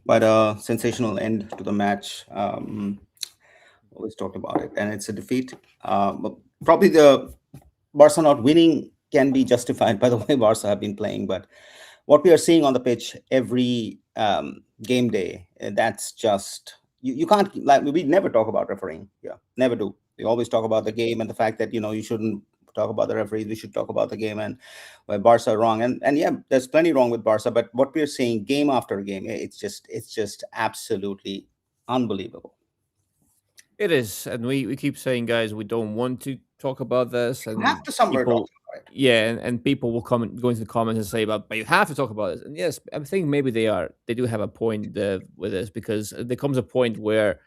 But a sensational end to the match. Always talked about it, and it's a defeat. But probably the Barca not winning can be justified by the way Barca have been playing, but what we are seeing on the pitch every game day, that's just you can't like we never talk about refereeing. Yeah, never do. We always talk about the game and the fact that you shouldn't talk about the referees. We should talk about the game and where Barca are wrong. And yeah, there's plenty wrong with Barca, but what we are seeing game after game, it's just absolutely unbelievable. It is, and we keep saying, guys, we don't want to talk about this, You have and to somewhere talk people, about it. yeah, and people will go into the comments and say, but you have to talk about this. And yes, I think maybe they do have a point with this because there comes a point where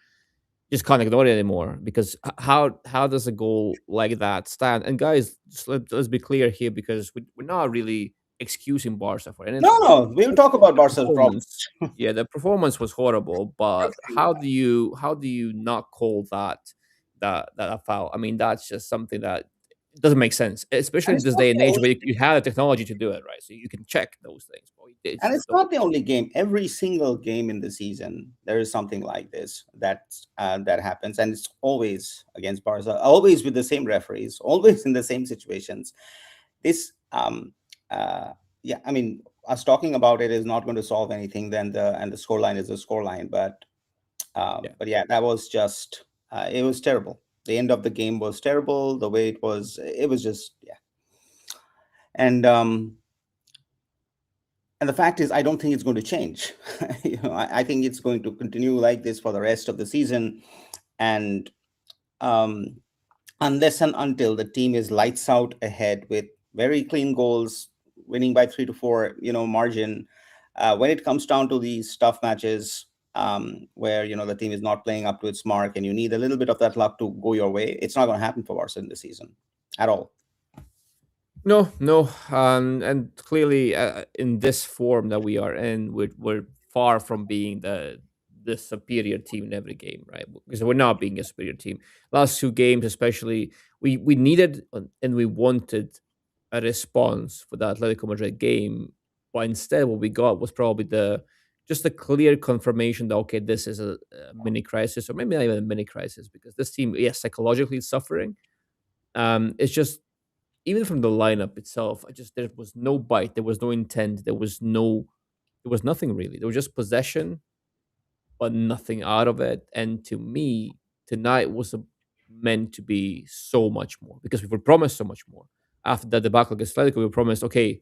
you just can't ignore it anymore. Because how does a goal like that stand? And guys, just let's be clear here, because we're not really excusing Barca for No, anything. no, we'll talk about Barca's problems. Performance, yeah, the performance was horrible, but Everything was bad. how do you not call that a foul? I mean, that's just something that doesn't make sense, especially And in it's this not day and the age only where you have the technology to do it, right? So you can check those things. But it's And just it's not the only game. Every single game in the season, there is something like this that happens, and it's always against Barca, always with the same referees, always in the same situations. This, uh, yeah, I mean, us talking about it is not going to solve anything. Then the scoreline is the scoreline, yeah. but yeah, that was just it was terrible. The end of the game was terrible. The way it was just yeah, and and the fact is, I don't think it's going to change. I think it's going to continue like this for the rest of the season, and um, unless and until the team is lights out ahead with very clean goals, winning by 3 to 4, margin. When it comes down to these tough matches, where the team is not playing up to its mark, and you need a little bit of that luck to go your way, it's not going to happen for Barca this season at all. No, no, and clearly, in this form that we are in, we're far from being the superior team in every game, right? Because we're not being a superior team. Last two games, especially, we needed and we wanted a response for the Atletico Madrid game, but instead, what we got was probably the just a clear confirmation that okay, this is a mini crisis, or maybe not even a mini crisis, because this team, yes, psychologically is suffering. It's just even from the lineup itself, I just there was no bite, there was no intent, there was nothing really. There was just possession, but nothing out of it. And to me, tonight was meant to be so much more because we were promised so much more. After that debacle against Atletico, we were promised, okay,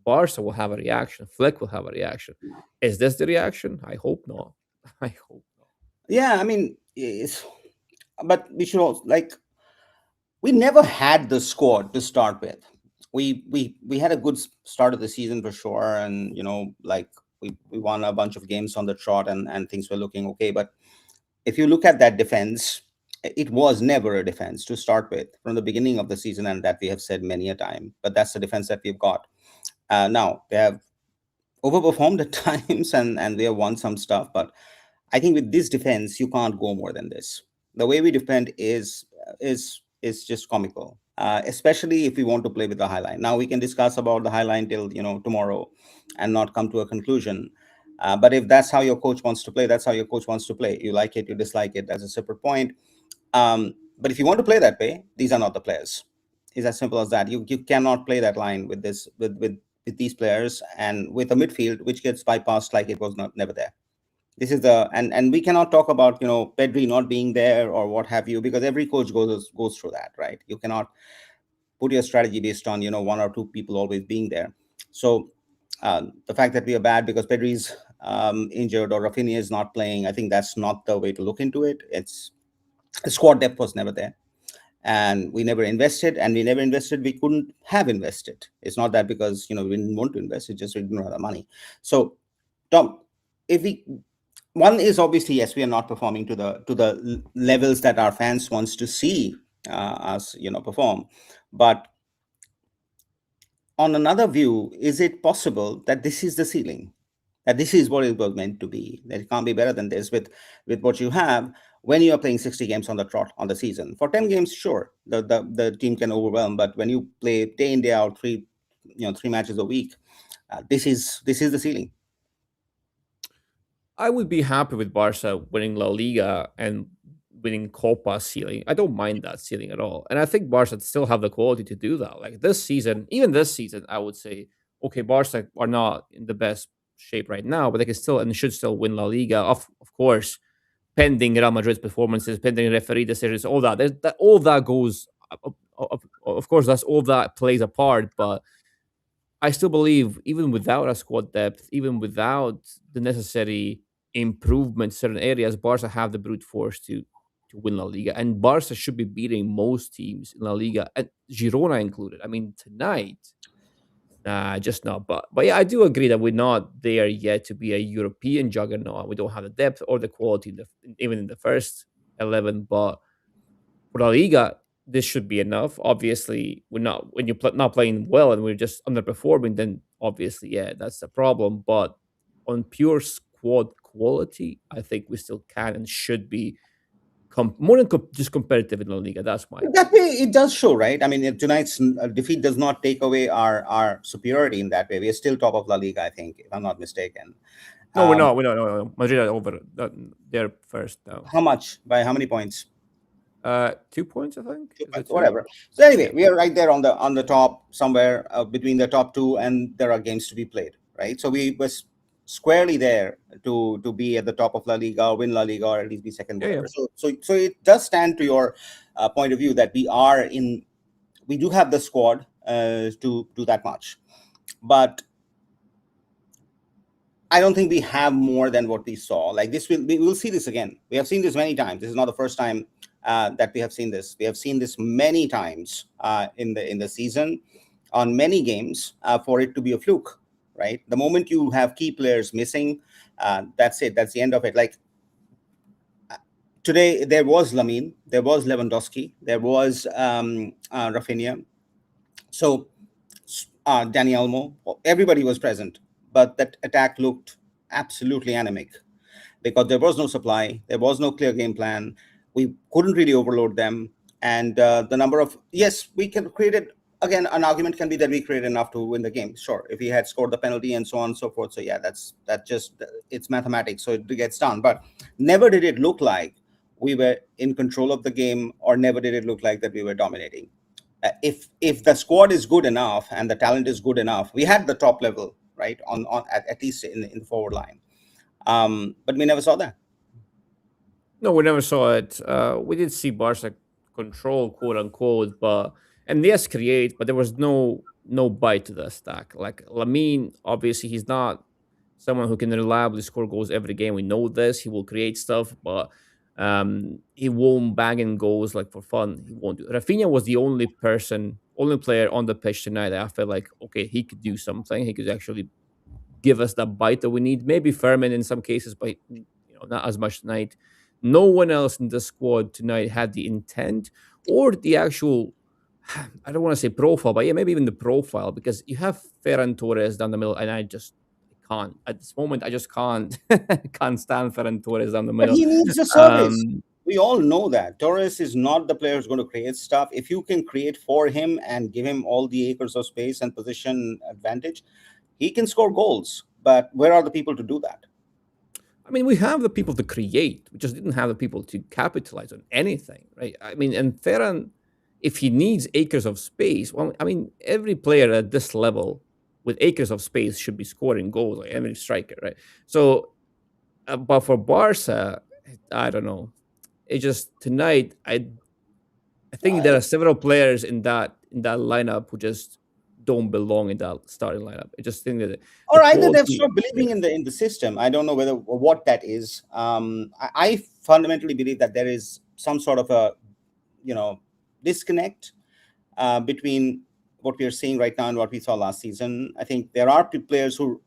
Barca will have a reaction, Flick will have a reaction. Is this the reaction? I hope not. I hope not. Yeah, I mean, but we should also we never had the squad to start with. We had a good start of the season for sure, and we won a bunch of games on the trot, and things were looking okay. But if you look at that defense, it was never a defense to start with from the beginning of the season, and that we have said many a time. But that's the defense that we've got. Now they have overperformed at times, and they have won some stuff. But I think with this defense, you can't go more than this. The way we defend is just comical, especially if we want to play with the high line. Now we can discuss about the high line till tomorrow, and not come to a conclusion. But if that's how your coach wants to play, that's how your coach wants to play. You like it, you dislike it. That's a separate point. But if you want to play that way, these are not the players. It's as simple as that. You cannot play that line with this with these players, and with a midfield which gets bypassed like it was not never there. This is the and we cannot talk about Pedri not being there or what have you, because every coach goes through that, right? You cannot put your strategy based on one or two people always being there. So the fact that we are bad because Pedri's injured or Rafinha is not playing, I think that's not the way to look into it. It's the squad depth was never there, and we never invested. We couldn't have invested. It's not that because we didn't want to invest, it's just we didn't have the money. So Tom, if we one is obviously, yes, we are not performing to the levels that our fans wants to see us perform. But on another view, is it possible that this is the ceiling, that this is what it was meant to be, that it can't be better than this with what you have? When you are playing 60 games on the trot on the season, for 10 games, sure, the team can overwhelm. But when you play day in day out, three matches a week, this is the ceiling. I would be happy with Barca winning La Liga and winning Copa ceiling. I don't mind that ceiling at all. And I think Barca still have the quality to do that. Like this season, even this season, I would say, okay, Barca are not in the best shape right now, but they can still and should still win La Liga. Of course, pending Real Madrid's performances, pending referee decisions, all that. All that goes. Of course, that's all that plays a part, but I still believe, even without a squad depth, even without the necessary improvement in certain areas, Barca have the brute force to win La Liga, and Barca should be beating most teams in La Liga, and Girona included. I mean, tonight, nah, just not. But yeah, I do agree that we're not there yet to be a European juggernaut. We don't have the depth or the quality even in the first 11. But for La Liga, this should be enough. Obviously, we're not when you're not playing well and we're just underperforming. Then obviously, yeah, that's the problem. But on pure squad quality, I think we still can and should be more than just competitive in La Liga. That's my That opinion. way, it does show, right? I mean, tonight's defeat does not take away our superiority in that way. We are still top of La Liga, I think, if I'm not mistaken. No, we're Um, not. We're not. No. Madrid are over. They're first now. how much? By how many points? 2 points, I think. Two Is it points, two? whatever. So anyway, Yeah. we are right there on the top somewhere between the top two, and there are games to be played, right? So we was squarely there to be at the top of La Liga, or win La Liga, or at least be second, Yeah. Yeah. whatever. So it does stand to your point of view that we do have the squad to do that much, but I don't think we have more than what we saw. Like this, we will see this again. We have seen this many times. This is not the first time that we have seen this. We have seen this many times in the season, on many games, for it to be a fluke. Right, the moment you have key players missing, that's it. That's the end of it. Like today, there was Lamine, there was Lewandowski, there was Rafinha. So Danny Elmo, everybody was present, but that attack looked absolutely anemic because there was no supply, there was no clear game plan. We couldn't really overload them, and the number of yes, we can create it again. An argument can be that we created enough to win the game. Sure, if he had scored the penalty and so on and so forth. So yeah, that just it's mathematics, so it gets done. But never did it look like we were in control of the game, or never did it look like that we were dominating. If the squad is good enough and the talent is good enough, we had the top level right on at least in the forward line. But we never saw that. No, we never saw it. We did see Barca control, quote unquote, but and yes, create, but there was no bite to the stack. Like Lamine, obviously, he's not someone who can reliably score goals every game. We know this. He will create stuff, but he won't bang in goals like for fun. He won't do. Rafinha was the only player on the pitch tonight that I felt like okay, he could do something. He could actually give us that bite that we need. Maybe Furman in some cases, but not as much tonight. No one else in the squad tonight had the intent or the actual. I don't want to say profile, but yeah, maybe even the profile because you have Ferran Torres down the middle, and I just can't at this moment. I just can't can't stand Ferran Torres down the But middle. he needs the service. Um, We all know that Torres is not the player who's going to create stuff. If you can create for him and give him all the acres of space and position advantage, he can score goals. But where are the people to do that? I mean, we have the people to create. We just didn't have the people to capitalize on anything, right? I mean, and Ferran, if he needs acres of space, well, I mean, every player at this level with acres of space should be scoring goals, like every striker, right? So, but for Barca, I don't know. It just tonight, I think there Uh, are several players in that lineup who just don't belong in that starting lineup. I just think that the or either they've quality, stopped believing yeah. in the system. I don't know whether what that is. I fundamentally believe that there is some sort of a you know disconnect between what we are seeing right now and what we saw last season. I think there are players who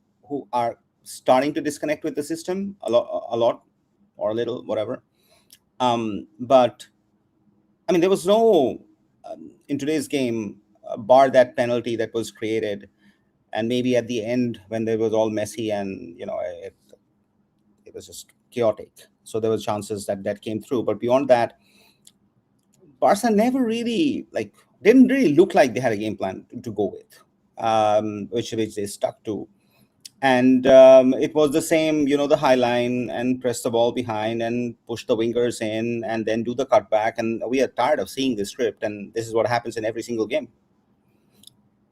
are starting to disconnect with the system a lot or a little, whatever. But I mean, there was no in today's game, bar that penalty that was created, and maybe at the end when there was all messy and it was just chaotic. So there was chances that that came through, but beyond that, Barca never really didn't really look like they had a game plan to go with, which they stuck to. And it was the same, the high line and press the ball behind and push the wingers in and then do the cutback. And we are tired of seeing this script, and this is what happens in every single game.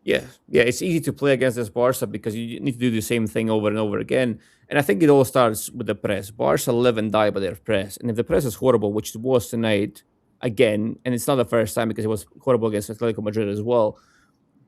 Yeah, yeah, it's easy to play against this Barca because you need to do the same thing over and over again. And I think it all starts with the press. Barca live and die by their press, and if the press is horrible, which it was tonight again, and it's not the first time because it was horrible against Atletico Madrid as well.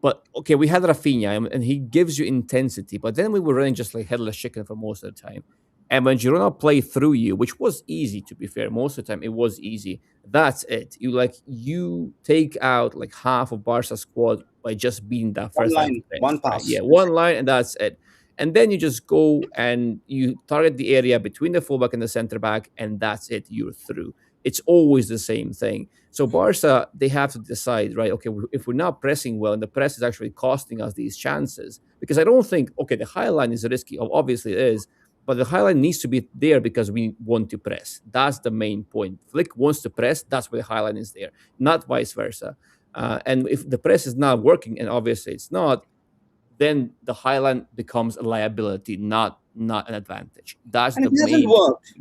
But okay, we had Rafinha, and he gives you intensity. But then we were running just like headless chicken for most of the time. And when Girona played through you, which was easy to be fair, most of the time it was easy. That's it. You take out like half of Barca's squad by just being that One first line of line, defense, one right? Yeah, pass. one line and that's it. And then you just go and you target the area between the fullback and the center back, and that's it. You're through. It's always the same thing. So Barca, they have to decide, right? Okay, if we're not pressing well, and the press is actually costing us these chances, because I don't think, okay, the high line is risky. Obviously, it is, but the high line needs to be there because we want to press. That's the main point. Flick wants to press. That's why the high line is there, not vice versa. And if the press is not working, and obviously it's not, then the high line becomes a liability, not an advantage. That's And the it hasn't main. worked,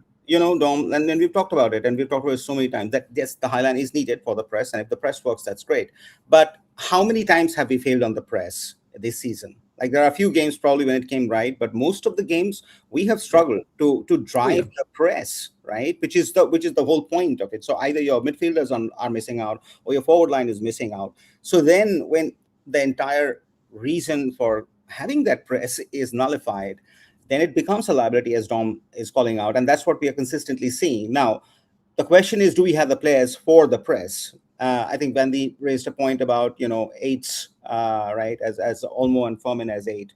Dom. And then we've talked about it, and we've talked about it so many times that yes, the highline is needed for the press, and if the press works, that's great. But how many times have we failed on the press this season? Like there are a few games probably when it came right, but most of the games we have struggled to Oh yeah. drive the press, right? Which is the whole point of it. So either your midfielders are missing out, or your forward line is missing out. So then when the entire reason for having that press is nullified, then it becomes a liability, as Dom is calling out, and that's what we are consistently seeing. Now, the question is, do we have the players for the press? I think Bandy raised a point about eights, right, as Olmo and Furman as eight.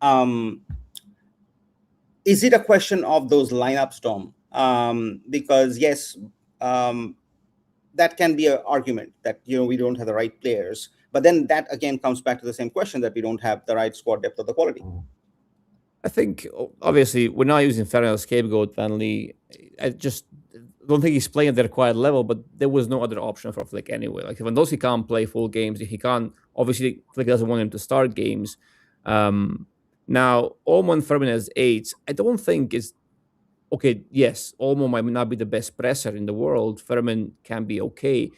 Um, is it a question of those lineups, Dom? Because yes, um, that can be an argument that we don't have the right players, but then that again comes back to the same question that we don't have the right squad depth or the quality. I think obviously we're not using Ferrer as scapegoat, Van Lee. I just don't think he's playing at the required level, but there was no other option for Flick anyway. Like Lewandowski can't play full games. He can't. Obviously, Flick doesn't want him to start games. Um, Now, Olmo and Fermin as eights, I don't think is okay. Yes, Olmo might not be the best presser in the world. Fermin can be okay.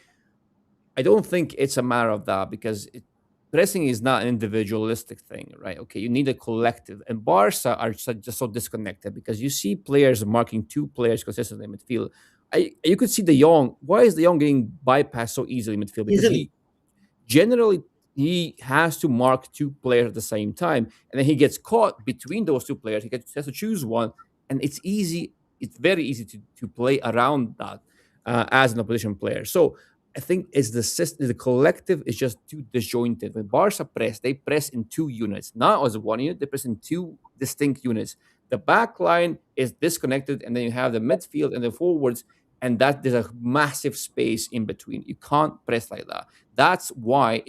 I don't think it's a matter of that because pressing is not an individualistic thing, right? Okay, you need a collective, and Barca are just so disconnected because you see players marking two players consistently in midfield. You could see De Jong. Why is De Jong getting bypassed so easily in midfield? Because Easily. he generally he has to mark two players at the same time, and then he gets caught between those two players. Has to choose one, and it's easy. It's very easy to play around that as an opposition player. So I think it's the system, the collective is just too disjointed. When Barca press, they press in two units, not as one unit. They press in two distinct units. The back line is disconnected, and then you have the midfield and the forwards, and that there's a massive space in between. You can't press like that. That's why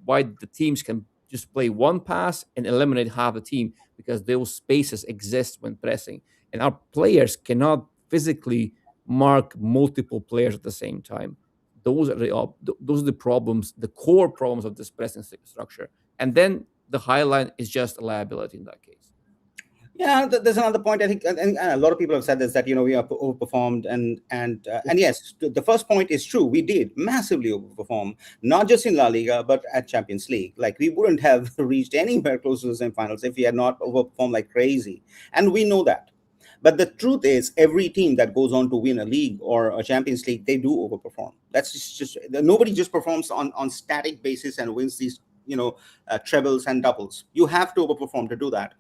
why the teams can just play one pass and eliminate half the team because those spaces exist when pressing, and our players cannot physically mark multiple players at the same time. Those are the problems, the core problems of this pressing structure, and then the high line is just a liability in that case. Yeah, there's another point. I think, and a lot of people have said this, that we are overperformed, and yes, the first point is true. We did massively overperform, not just in La Liga but at Champions League. Like we wouldn't have reached anywhere close to the semifinals if we had not overperformed like crazy, and we know that. But the truth is, every team that goes on to win a league or a Champions League, they do overperform. That's just nobody just performs on static basis and wins these trebles and doubles. You have to overperform to do that.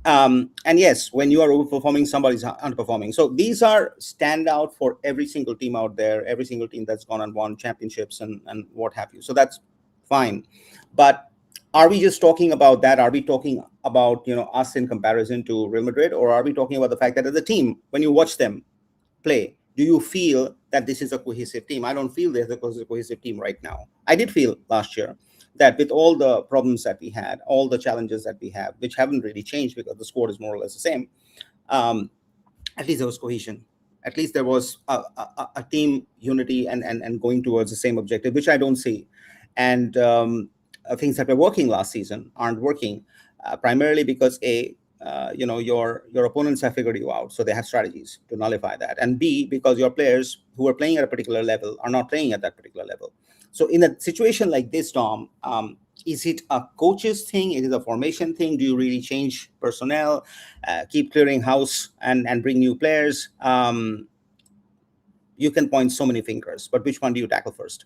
And yes, when you are overperforming, somebody's underperforming. So these are standout for every single team out there, every single team that's gone and won championships and what have you. So that's fine. But are we just talking about that? Are we talking about us in comparison to Real Madrid, or are we talking about the fact that as a team, when you watch them play, do you feel that this is a cohesive team? I don't feel there's a cohesive team right now. I did feel last year that with all the problems that we had, all the challenges that we have, which haven't really changed because the squad is more or less the same, um, at least there was cohesion. At least there was a team unity and going towards the same objective, which I don't see. And things that were working last season aren't working. primarily because your opponents have figured you out, so they have strategies to nullify that, and B, because your players who are playing at a particular level are not playing at that particular level. So in a situation like this, Dom, is it a coach's thing? Is it a formation thing? Do you really change personnel, keep clearing house, and bring new players? You can point so many fingers, but which one do you tackle first?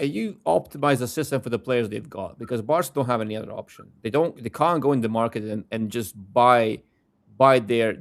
You optimize the system for the players they've got because Barca don't have any other option. They can't go in the market and just buy their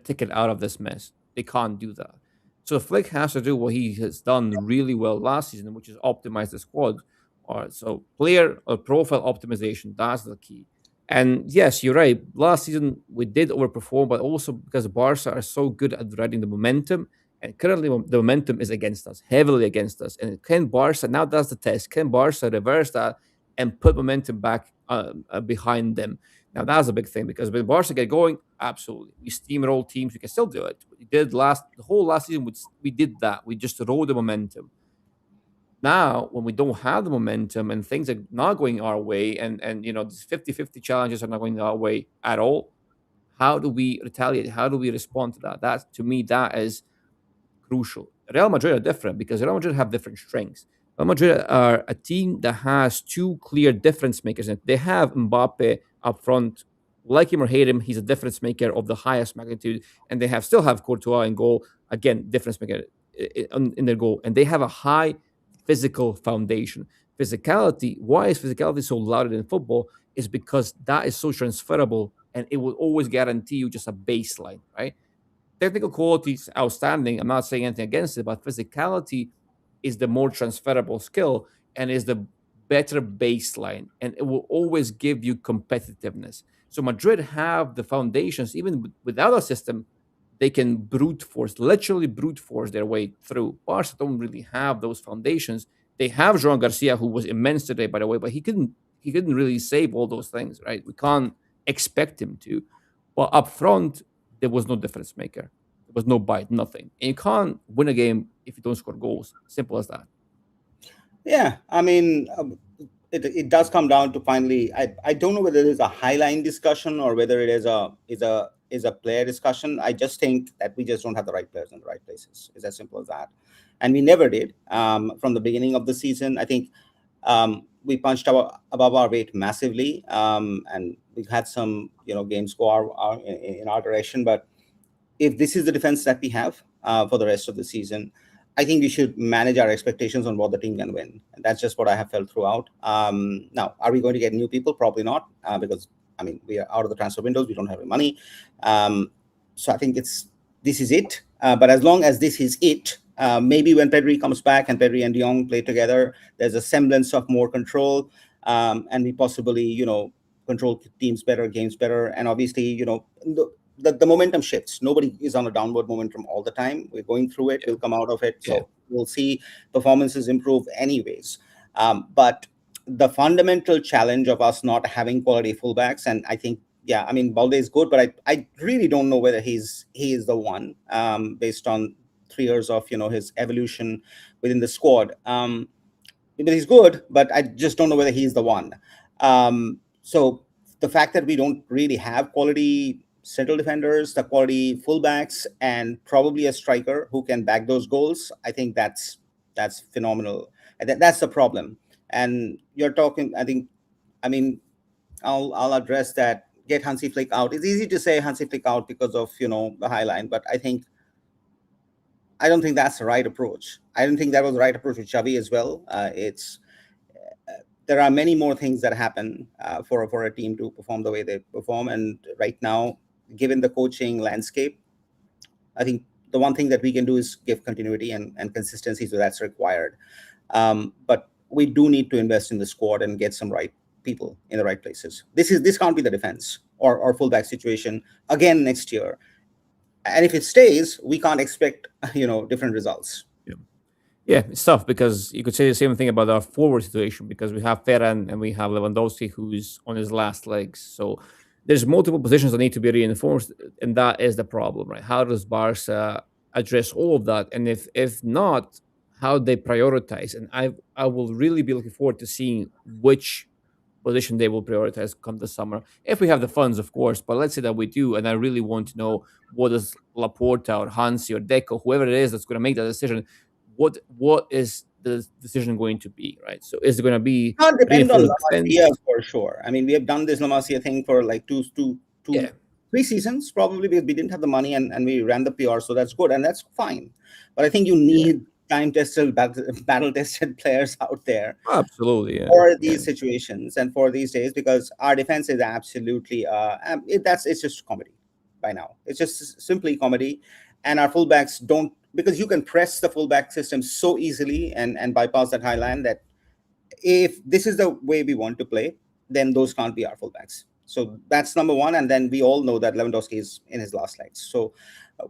ticket out of this mess. They can't do that. So Flick has to do what he has done really well last season, which is optimize the squad. Or so player or profile optimization, that's the key. And yes, you're right. Last season we did overperform, but also because Barca are so good at riding the momentum, and currently, the momentum is against us, heavily against us. And can Barca, now that's the test, can Barca reverse that and put momentum back behind them? Now, that's a big thing because when Barca get going, absolutely. We steamroll teams, we can still do it. We did the whole last season, we did that. We just rode the momentum. Now, when we don't have the momentum and things are not going our way, and these 50-50 challenges are not going our way at all, how do we retaliate? How do we respond to that? That, to me, that is crucial. Real Madrid are different because Real Madrid have different strengths. Real Madrid are a team that has two clear difference makers. And they have Mbappe up front. Like him or hate him, he's a difference maker of the highest magnitude. And they still have Courtois in goal. Again, difference maker in their goal. And they have a high physical foundation. Physicality, why is physicality so loud in football? Is because that is so transferable and it will always guarantee you just a baseline, right? Technical quality is outstanding. I'm not saying anything against it, but physicality is the more transferable skill and is the better baseline, and it will always give you competitiveness. So Madrid have the foundations, even without a system, they can brute force, literally brute force their way through. Barca don't really have those foundations. They have Joan Garcia, who was immense today, by the way, but he couldn't really save all those things, right? We can't expect him to. But up front, there was no difference maker. There was no bite, nothing. And you can't win a game if you don't score goals. Simple as that. Yeah, I mean, it does come down to finally. I don't know whether it is a highline discussion or whether it is a player discussion. I just think that we just don't have the right players in the right places. It's as simple as that, and we never did from the beginning of the season. I think we punched above our weight massively, and we've had some games go in our direction, but if this is the defense that we have for the rest of the season, I think we should manage our expectations on what the team can win. And that's just what I have felt throughout. Now, are we going to get new people? Probably not, because I mean we are out of the transfer windows. We don't have any money, so I think this is it. But as long as this is it, maybe when Pedri comes back and Pedri and De Jong play together, there's a semblance of more control, and we possibly control teams better, games better, and obviously the momentum shifts. Nobody is on a downward momentum all the time. We're going through it. Yeah. We'll come out of it. Yeah. So we'll see performances improve anyways. But the fundamental challenge of us not having quality fullbacks, and I think, yeah, I mean, Balde is good, but I really don't know whether he is the one, based on 3 years of his evolution within the squad. But he's good, but I just don't know whether he's the one. So the fact that we don't really have quality central defenders, the quality fullbacks, and probably a striker who can back those goals, I think that's phenomenal. And that's the problem. And you're talking, I think, I mean, I'll address that. Get Hansi Flick out. It's easy to say Hansi Flick out because of the high line, but I don't think that's the right approach. I don't think that was the right approach with Xavi as well. It's There are many more things that happen for a team to perform the way they perform, and right now, given the coaching landscape, I think the one thing that we can do is give continuity and consistency, so that's required. But we do need to invest in the squad and get some right people in the right places. This can't be the defense or fullback situation again next year. And if it stays, we can't expect different results. Yeah. Yeah, it's tough because you could say the same thing about our forward situation because we have Ferran and we have Lewandowski who's on his last legs. So there's multiple positions that need to be reinforced, and that is the problem, right? How does Barca address all of that? And if not, how they prioritize? And I will really be looking forward to seeing which position they will prioritize come the summer if we have the funds, of course. But let's say that we do, and I really want to know what does Laporta or Hansi or Deco, whoever it is that's going to make that decision, what is the decision going to be, right? So is it going to be Can't depend on La reinforcing Masia defense? for sure. I mean, we have done this La Masia thing for like Yeah, 3 seasons probably because we didn't have the money and we ran the PR, so that's good and that's fine. But I think you yeah, need time tested, battle tested players out there absolutely, yeah, for yeah. these situations and for these days because our defense is absolutely it's just comedy by now. It's just simply comedy, and our fullbacks don't, because you can press the fullback system so easily and bypass that high line that if this is the way we want to play, then those can't be our fullbacks. So that's number one. And then we all know that Lewandowski is in his last legs. So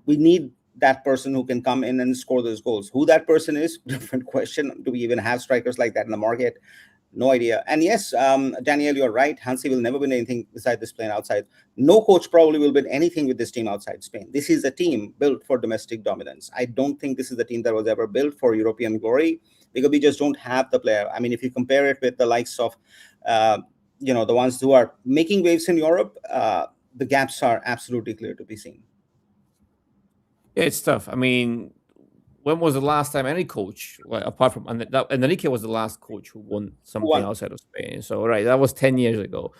we need that person who can come in and score those goals. Who that person is, different question. Do we even have strikers like that in the market? No idea. And yes, Daniel, you're right. Hansi will never win anything beside this plane outside. No coach probably will win anything with this team outside Spain. This is a team built for domestic dominance. I don't think this is a team that was ever built for European glory because we just don't have the player. I mean, if you compare it with the likes of, uh, the ones who are making waves in Europe, the gaps are absolutely clear to be seen. Yeah, it's tough. I mean, when was the last time any coach, like apart from Enrique was the last coach who won Who something won? outside of Spain. So right, that was 10 years ago,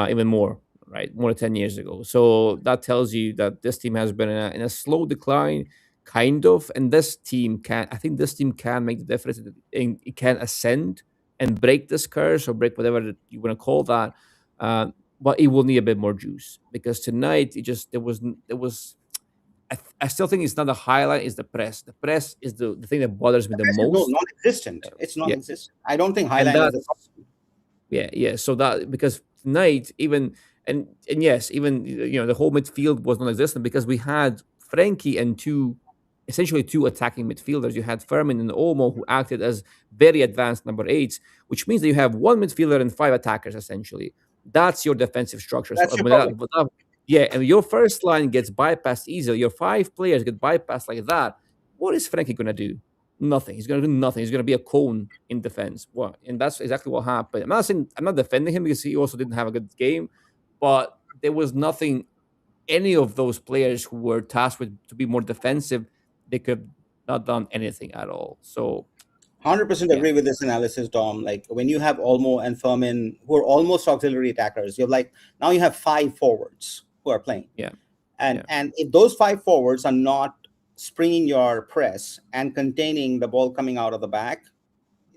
even more, right, more than 10 years ago. So that tells you that this team has been in a slow decline, kind of. And this team can, I think, this team can make the difference. It can ascend and break this curse or break whatever that you want to call that. But it will need a bit more juice because tonight it just there was I still think it's not the highlight, it's the press. The press is the thing that bothers me The the rest is no most. non-existent. It's Yeah. non-existent. I don't think And Highline is a that's problem. yeah, yeah. So that because tonight, even and yes, even the whole midfield was non-existent because we had Frankie and essentially two attacking midfielders. You had Furman and Olmo who acted as very advanced number eights, which means that you have one midfielder and five attackers essentially. That's your defensive structure. So That's your problem. yeah, and your first line gets bypassed easily. Your five players get bypassed like that. What is Frankie gonna do? Nothing. He's gonna do nothing. He's gonna be a cone in defense. What? And that's exactly what happened. I'm not defending him because he also didn't have a good game, but there was nothing. Any of those players who were tasked with to be more defensive, they could have not done anything at all. So 100% yeah, agree with this analysis, Dom. Like when you have Olmo and Furman who are almost auxiliary attackers, you're like now you have five forwards who are playing, yeah, and yeah, and if those five forwards are not springing your press and containing the ball coming out of the back,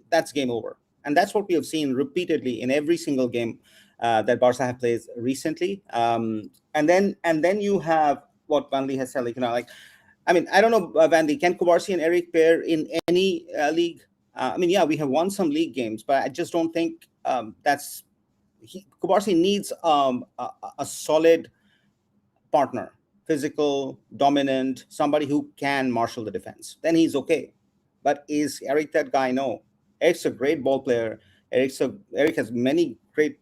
that's game over. And that's what we have seen repeatedly in every single game that Barca have played recently. And then you have what Van Lee has said, like I mean, I don't know, Vandy, can Kubarsi and Eric pair in any league? I mean, yeah, we have won some league games, but I just don't think Kubarsi needs a solid partner, physical, dominant, somebody who can marshal the defense. Then he's okay. But is Eric that guy? No. Eric's a great ball player. Eric has many great,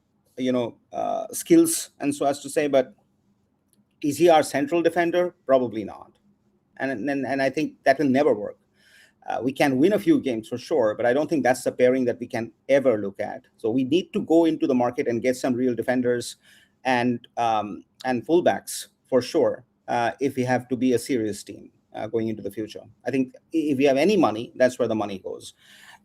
skills, and so as to say. But is he our central defender? Probably not. And I think that will never work. We can win a few games for sure, but I don't think that's the pairing that we can ever look at. So we need to go into the market and get some real defenders and fullbacks for sure if we have to be a serious team going into the future. I think if we have any money, that's where the money goes.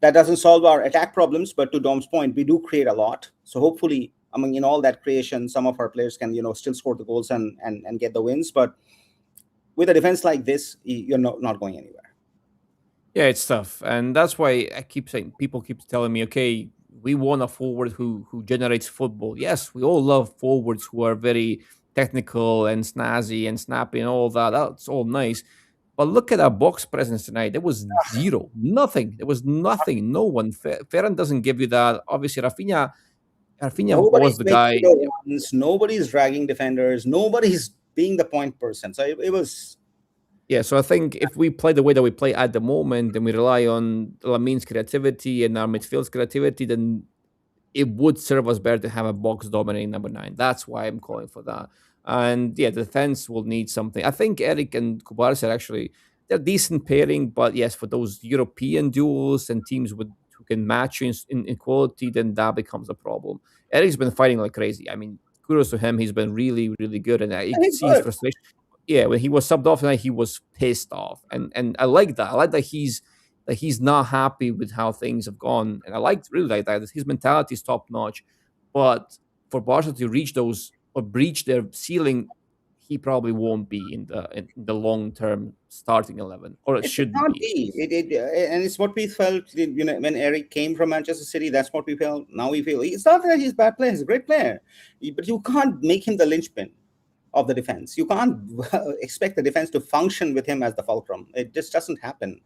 That doesn't solve our attack problems, but to Dom's point, we do create a lot. So hopefully, I mean, in all that creation, some of our players can still score the goals and get the wins. But with a defense like this, you're not going anywhere. yeah. It's tough, and that's why I keep saying people keep telling me, okay, we want a forward who generates football. Yes, we all love forwards who are very technical and snazzy and snappy and all that. That's all nice. But look at our box presence tonight. There was zero, nothing. There was nothing. No one. Ferran doesn't give you that. Obviously, Rafinha was Nobody's the making guy. the runs. Nobody's dragging defenders. Nobody's being the point person. So it was Yeah, so I think if we play the way that we play at the moment and we rely on Lamin's creativity and our midfield's creativity, then it would serve us better to have a box dominating number nine. That's why I'm calling for that. And yeah, the defense will need something. I think Eric and Kubaris are actually they're decent pairing, but yes, for those European duels and teams with who can match you in quality, then that becomes a problem. Eric's been fighting like crazy. I mean, kudos to him. He's been really, really good, and you And could he's see his good. frustration. Yeah, when he was subbed off tonight, he was pissed off, and I like that. I like that he's not happy with how things have gone, and I like really like that. His mentality is top notch, but for Barca to reach those or breach their ceiling, he probably won't be in the long term starting 11, or it It shouldn't can't be at be. least. And it's what we felt, when Eric came from Manchester City. That's what we felt. Now we feel it's not that he's a bad player. He's a great player, but you can't make him the linchpin of the defense. You can't expect the defense to function with him as the fulcrum. It just doesn't happen.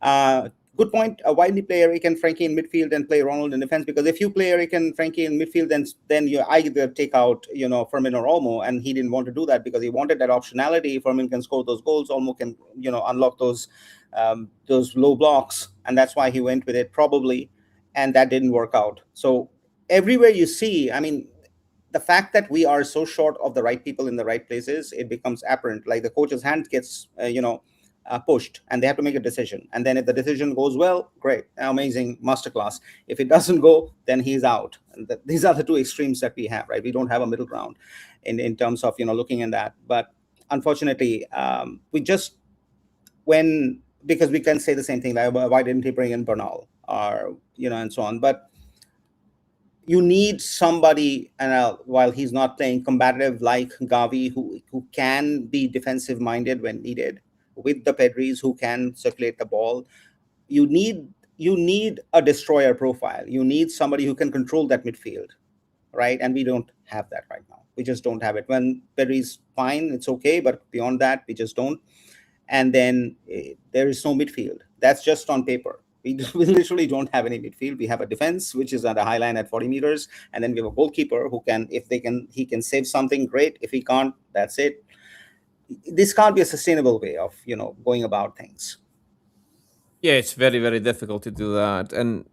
Uh, Good point. Why do you play Eric and Frankie in midfield and play Ronald in defense? Because if you play Eric and Frankie in midfield, then you either take out Firmin or Olmo, and he didn't want to do that because he wanted that optionality. Firmin can score those goals, Olmo can unlock those low blocks, and that's why he went with it probably, and that didn't work out. So everywhere you see, I mean, the fact that we are so short of the right people in the right places, it becomes apparent. Like the coach's hand gets, pushed, and they have to make a decision. And then if the decision goes well, great, amazing, masterclass. If it doesn't go, then he's out. And these are the two extremes that we have, right? We don't have a middle ground in terms of looking at that. But unfortunately, we just when because we can say the same thing like, why didn't he bring in Bernal, or and so on. But you need somebody, and while he's not playing combative like Gavi, who can be defensive minded when needed, with the Pedris who can circulate the ball. You need a destroyer profile. You need somebody who can control that midfield, right? And we don't have that right now. We just don't have it. When Pedri's fine, it's okay, but beyond that, we just don't. And then there is no midfield. That's just on paper. We literally don't have any midfield. We have a defense which is at a high line at 40 meters, and then we have a goalkeeper who can, if they can, he can save something. Great. If he can't, that's it. This can't be a sustainable way of going about things. Yeah, it's very, very difficult to do that. And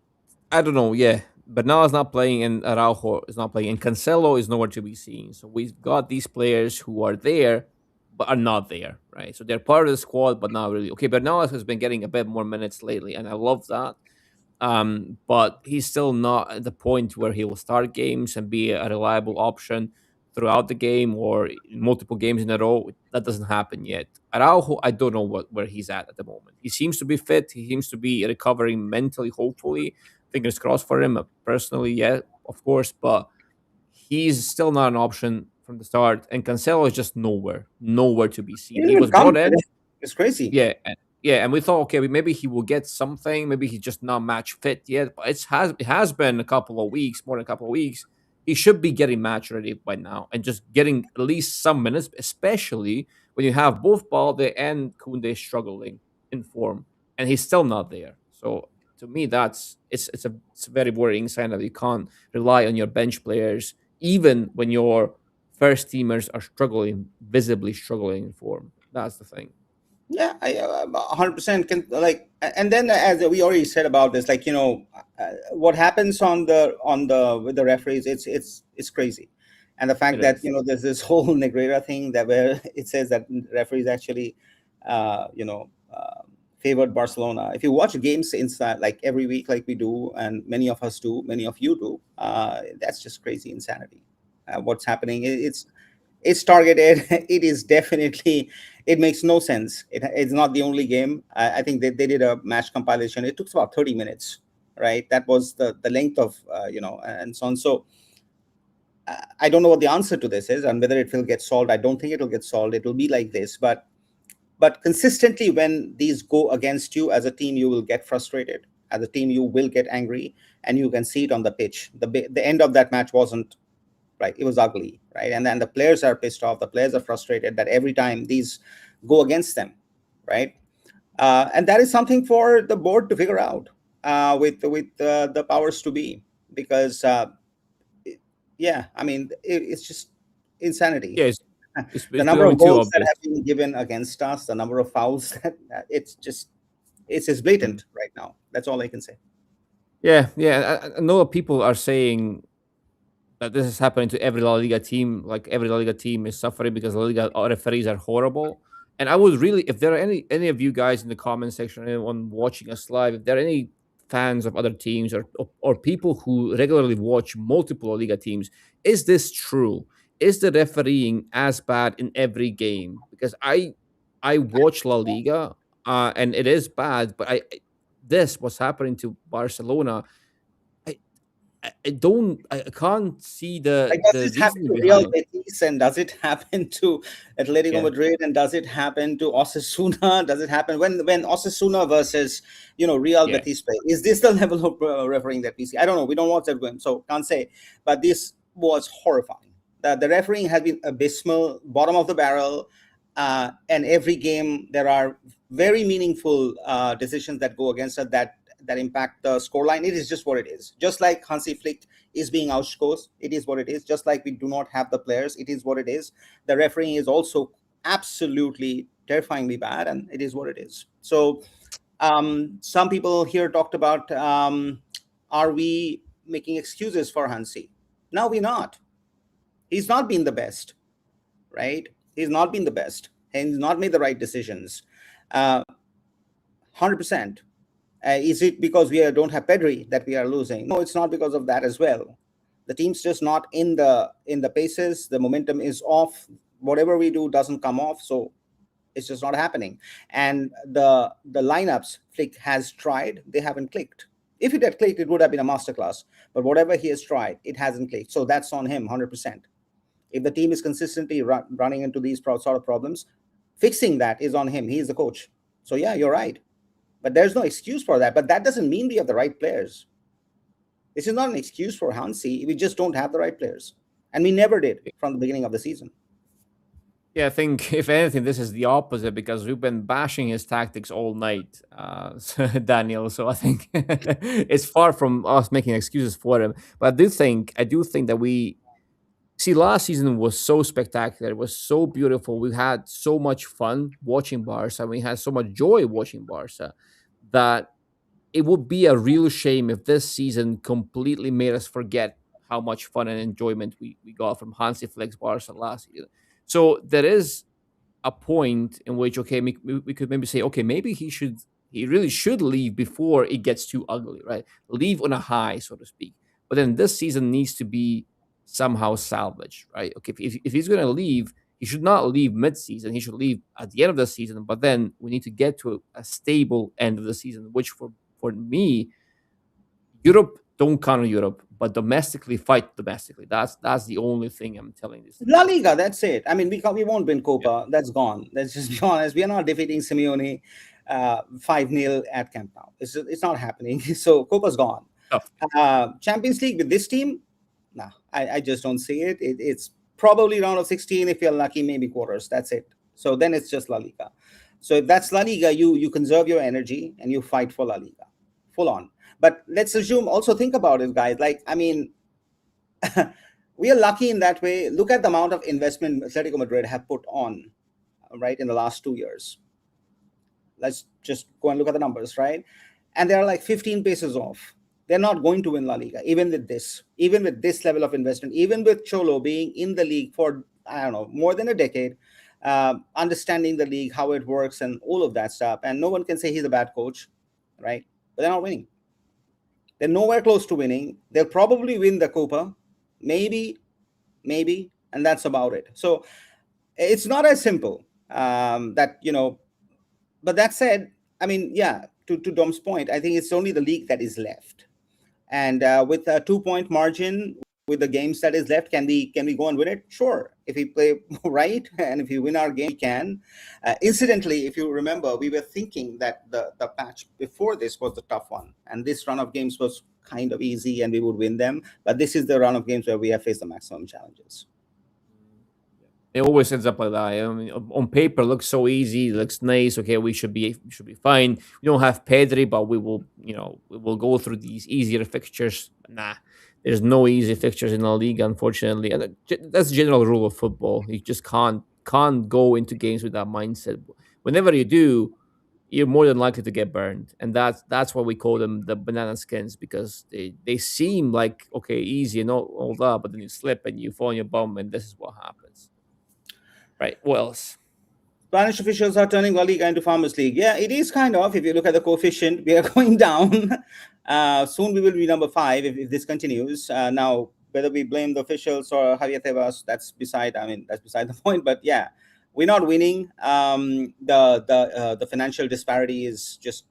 I don't know, yeah. Bernal is not playing and Araujo is not playing and Cancelo is nowhere to be seen. So we've got these players who are there but are not there, right? So they're part of the squad but not really. Okay, Bernal has been getting a bit more minutes lately and I love that. But he's still not at the point where he will start games and be a reliable option throughout the game or in multiple games in a row. That doesn't happen yet. Araujo, I don't know where he's at the moment. He seems to be fit. He seems to be recovering mentally, hopefully. Fingers crossed for him. Personally, yeah, of course, but he's still not an option from the start. And Cancelo is just nowhere to be He seen. didn't He even was come brought today. in, It's crazy. yeah, yeah, and we thought, okay, maybe he will get something. Maybe he's just not match fit yet. But it has been a couple of weeks, more than a couple of weeks. He should be getting match ready by now and just getting at least some minutes, especially when you have both Balde and Kunde struggling in form, and he's still not there. So to me, it's a very worrying sign that you can't rely on your bench players, even when your first teamers are struggling, visibly struggling in form. That's the thing. Yeah, 100% can, like, and then as we already said about this, like, what happens on the with the referees, it's crazy. And the It fact that is. there's this whole Negrera thing that where it says that referees actually uh, you know uh, favored Barcelona. If you watch games inside, like every week, like we do, and many of us do, many of you do, that's just crazy insanity. What's happening, it's targeted. It is definitely, it makes no sense. It's not the only game. I think they did a match compilation. It took about 30 minutes, right? That was the length of and so on. So I don't know what the answer to this is and whether it will get solved. I don't think it will get solved. It will be like this. But consistently, when these go against you as a team, you will get frustrated. As a team, you will get angry, and you can see it on the pitch. The end of that match wasn't right. It was ugly, right? And then the players are pissed off. The players are frustrated that every time these go against them, right? And that is something for the board to figure out, with the powers to be, because yeah, I mean, it's just insanity. Yeah, The it's number becoming of too goals that obvious. have been given against us, the number of fouls that it's Mhm. blatant right now. That's all I can say. Yeah, yeah. I know that people are saying that this is happening to every La Liga team. Like every La Liga team is suffering because La Liga referees are horrible. And I would really, if there are any of you guys in the comment section, anyone watching us live, if there are any fans of other teams, or people who regularly watch multiple Liga teams, is this true? Is the refereeing as bad in every game? Because I watch La Liga, and it is bad, but this what's happening to Barcelona. I I can't see Like, does the this happen reasoning to Real behind. Betis and does it happen to Atletico Yeah, Madrid and does it happen to Osasuna? Does it happen when Osasuna versus Real yeah. Betis play? Is this the level of refereeing that we see? I don't know. We don't watch that game, so can't say. But this was horrifying. The refereeing has been abysmal, bottom of the barrel. And every game there are very meaningful decisions that go against us that impact the scoreline. It is just what it is. Just like Hansi Flick is being outscored, it is what it is. Just like we do not have the players, it is what it is. The refereeing is also absolutely terrifyingly bad, and it is what it is. So, some people here talked about, are we making excuses for Hansi? No, we're not. He's not been the best, right? He's not been the best, and he's not made the right decisions. 100%. Is it because we don't have Pedri that we are losing? No, it's not because of that as well. The team's just not in the paces. The momentum is off. Whatever we do doesn't come off, so it's just not happening. And the lineups Flick has tried, they haven't clicked. If it had clicked, it would have been a masterclass. But whatever he has tried, it hasn't clicked. So that's on him, 100%. If the team is consistently running into these sort of problems, fixing that is on him. He is the coach. So yeah, you're right. But there's no excuse for that. But that doesn't mean we have the right players. This is not an excuse for Hansi. We just don't have the right players. And we never did from the beginning of the season. Yeah, I think if anything, this is the opposite because we've been bashing his tactics all night, Daniel. So I think it's far from us making excuses for him. But I do think that we see last season was so spectacular. It was so beautiful. We had so much fun watching Barca. We had so much joy watching Barca that it would be a real shame if this season completely made us forget how much fun and enjoyment we got from Hansi Flick's Barca last season. So there is a point in which okay we could maybe say okay maybe he really should leave before it gets too ugly, right? Leave on a high, so to speak. But then this season needs to be somehow salvaged, right? Okay, if he's going to leave, he should not leave mid-season. He should leave at the end of the season. But then we need to get to a stable end of the season, which for me, Europe, don't count on Europe, but domestically fight domestically. That's the only thing I'm telling these La teams. Liga, that's it. I mean, we won't win Yeah, Copa. That's gone. Let's just be honest. We are not defeating Simeone 5-0 at Camp Nou. It's not happening. So Copa's gone. tough. Champions League with this team, nah, I just don't see it. It's probably round of 16. If you're lucky, maybe quarters. That's it. So then it's just La Liga. So if that's La Liga, you conserve your energy and you fight for La Liga, full on. But let's assume. Also think about it, guys. Like, I mean, we are lucky in that way. Look at the amount of investment Atletico Madrid have put on, right, in the last 2 years. Let's just go and look at the numbers, right? And they are like 15 paces off. They're not going to win La Liga, even with this level of investment, even with Cholo being in the league for, I don't know, more than a decade, understanding the league, how it works, and all of that stuff. And no one can say he's a bad coach, right? But they're not winning. They're nowhere close to winning. They'll probably win the Copa, maybe, and that's about it. So it's not as simple, but that said, I mean, yeah, to Dom's point, I think it's only the league that is left. And with a 2 point margin, with the games that is left, can we go and win it? Sure. If we play right and if we win our game, we can. Incidentally, if you remember, we were thinking that the patch before this was the tough one, and this run of games was kind of easy and we would win them. But this is the run of games where we have faced the maximum challenges. It always ends up like that. I mean, on paper, it looks so easy. It looks nice. Okay, we should be fine. We don't have Pedri, but we will go through these easier fixtures. Nah, there's no easy fixtures in La Liga, unfortunately, and that's the general rule of football. You just can't go into games with that mindset. Whenever you do, you're more than likely to get burned, and that's why we call them the banana skins because they seem like okay, easy and all that, but then you slip and you fall on your bum, and this is what happens. Right. What else? Spanish officials are turning La Liga into Farmers League. Yeah, it is kind of. If you look at the coefficient, we are going down. Soon we will be number five if this continues. Now, whether we blame the officials or Javier Tebas, that's beside. I mean, that's beside the point. But yeah, we're not winning. The financial disparity is just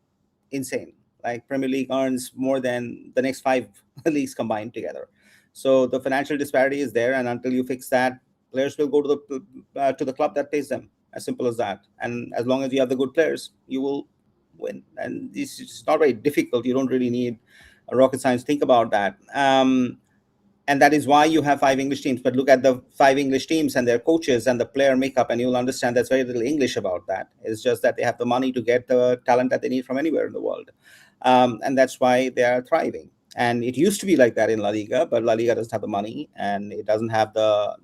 insane. Like Premier League earns more than the next five leagues combined together. So the financial disparity is there, and until you fix that, players will go to the club that pays them. As simple as that. And as long as you have the good players, you will win. And it's not very difficult. You don't really need a rocket science. Think about that. And that is why you have five English teams. But look at the five English teams and their coaches and the player makeup, and you'll understand there's very little English about that. It's just that they have the money to get the talent that they need from anywhere in the world, and that's why they are thriving. And it used to be like that in La Liga, but La Liga doesn't have the money, and it doesn't have the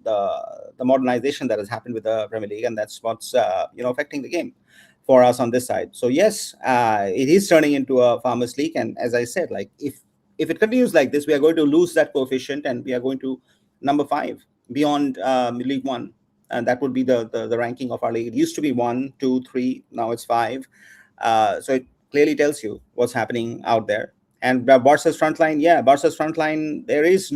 modernization that has happened with the Premier League, and that's what's affecting the game for us on this side. So yes, it is turning into a farmers league, and as I said, like if it continues like this, we are going to lose that coefficient, and we are going to number five beyond League One, and that would be the ranking of our league. It used to be one, two, three. Now it's five. So it clearly tells you what's happening out there. And Barca's front line, yeah, Barca's front line, there is